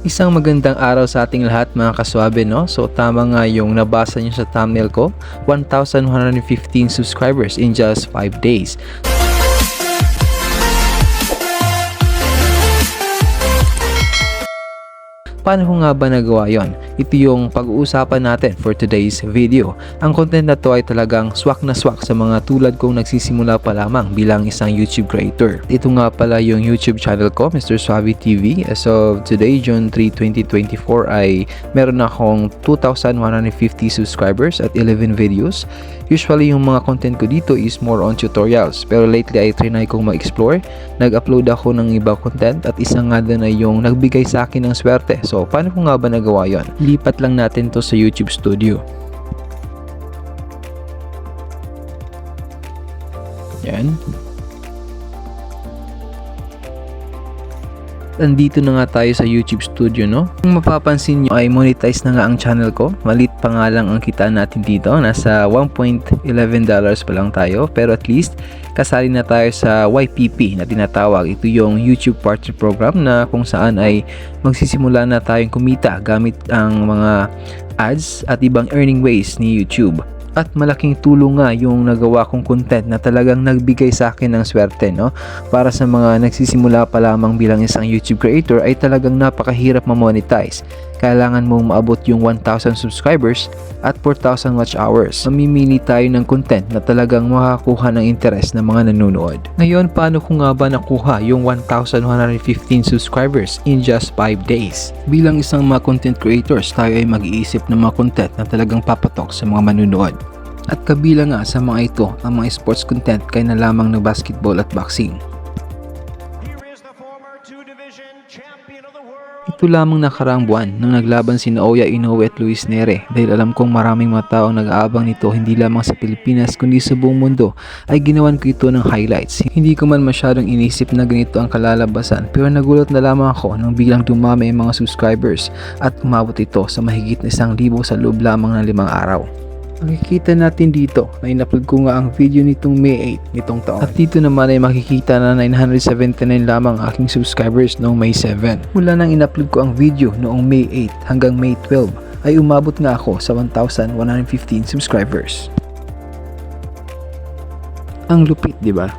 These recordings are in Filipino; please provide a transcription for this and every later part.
Isang magandang araw sa ating lahat mga kaswabe, no? So tama nga yung nabasa niyo sa thumbnail ko, 1,115 subscribers in just 5 days. Paano ko nga ba nagawa yon? Ito yung pag-uusapan natin for today's video. Ang content na to ay talagang swak na swak sa mga tulad kong nagsisimula pa lamang bilang isang YouTube creator. Ito nga pala yung YouTube channel ko, Mr. Suave TV. As of today, June 3, 2024 ay meron akong 2,150 subscribers at 11 videos. Usually yung mga content ko dito is more on tutorials, pero lately ay trinay kong ma-explore. Nag-upload ako ng ibang content at isa nga din ay yung nagbigay sa akin ng swerte. So paano ko nga ba nagawa yon? Lipat lang natin to sa YouTube Studio. Yan. Andito na nga tayo sa YouTube Studio, no? Kung mapapansin nyo ay monetize na nga ang channel ko. Malit pa nga lang ang kita natin dito. Nasa $1.11 pa lang tayo. Pero at least, kasali na tayo sa YPP na tinatawag. Ito yung YouTube Partner Program na kung saan ay magsisimula na tayong kumita gamit ang mga ads at ibang earning ways ni YouTube. At malaking tulong nga yung nagawa kong content na talagang nagbigay sa akin ng swerte, no? Para sa mga nagsisimula pa lamang bilang isang YouTube creator ay talagang napakahirap ma-monetize. Kailangan mong maabot yung 1,000 subscribers at 4,000 watch hours. Mamimili tayo ng content na talagang makakuha ng interest ng mga nanonood. Ngayon, paano ko nga ba nakuha yung 1,115 subscribers in just 5 days? Bilang isang mga content creators, tayo ay mag-iisip ng mga content na talagang papatok sa mga manonood. At kabilang nga sa mga ito, ang mga sports content kaya na lamang ng basketball at boxing. Ito lamang nakaraang buwan nang naglaban si Naoya Inoue at Luis Neri dahil alam kong maraming mga tao nag-aabang nito hindi lamang sa Pilipinas kundi sa buong mundo ay ginawan ko ito ng highlights. Hindi ko man masyadong inisip na ganito ang kalalabasan pero nagulat na lamang ako nang biglang dumami ang mga subscribers at umabot ito sa mahigit na 1,000 sa loob lamang ng 5 araw. Makikita natin dito na in-upload ko nga ang video nitong May 8 nitong taon. At dito naman ay makikita na 979 lamang aking subscribers noong May 7. Mula nang in-upload ko ang video noong May 8 hanggang May 12 ay umabot nga ako sa 1,115 subscribers. Ang lupit, di ba?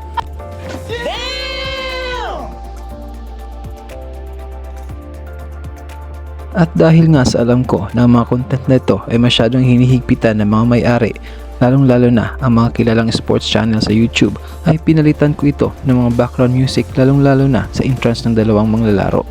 At dahil nga sa alam ko na ang mga content na ito ay masyadong hinihigpitan ng mga may-ari, lalong-lalo na ang mga kilalang sports channel sa YouTube, ay pinalitan ko ito ng mga background music lalong-lalo na sa entrance ng dalawang manglalaro.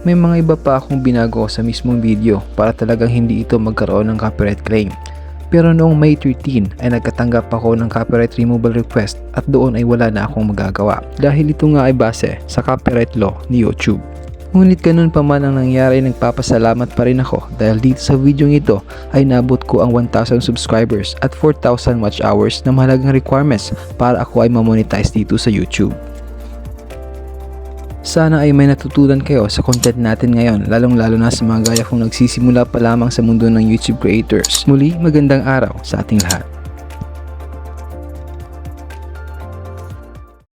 May mga iba pa akong binago sa mismong video para talagang hindi ito magkaroon ng copyright claim. Pero noong May 13 ay nagkatanggap ako ng copyright removal request at doon ay wala na akong magagawa dahil ito nga ay base sa copyright law ni YouTube. Ngunit ganun pa man ang nangyari, nagpapasalamat pa rin ako dahil dito sa video ito ay nabot ko ang 1,000 subscribers at 4,000 watch hours na mahalagang requirements para ako ay ma-monetize dito sa YouTube. Sana ay may natutunan kayo sa content natin ngayon, lalong-lalo na sa mga gaya kong nagsisimula pa lamang sa mundo ng YouTube creators. Muli, magandang araw sa ating lahat.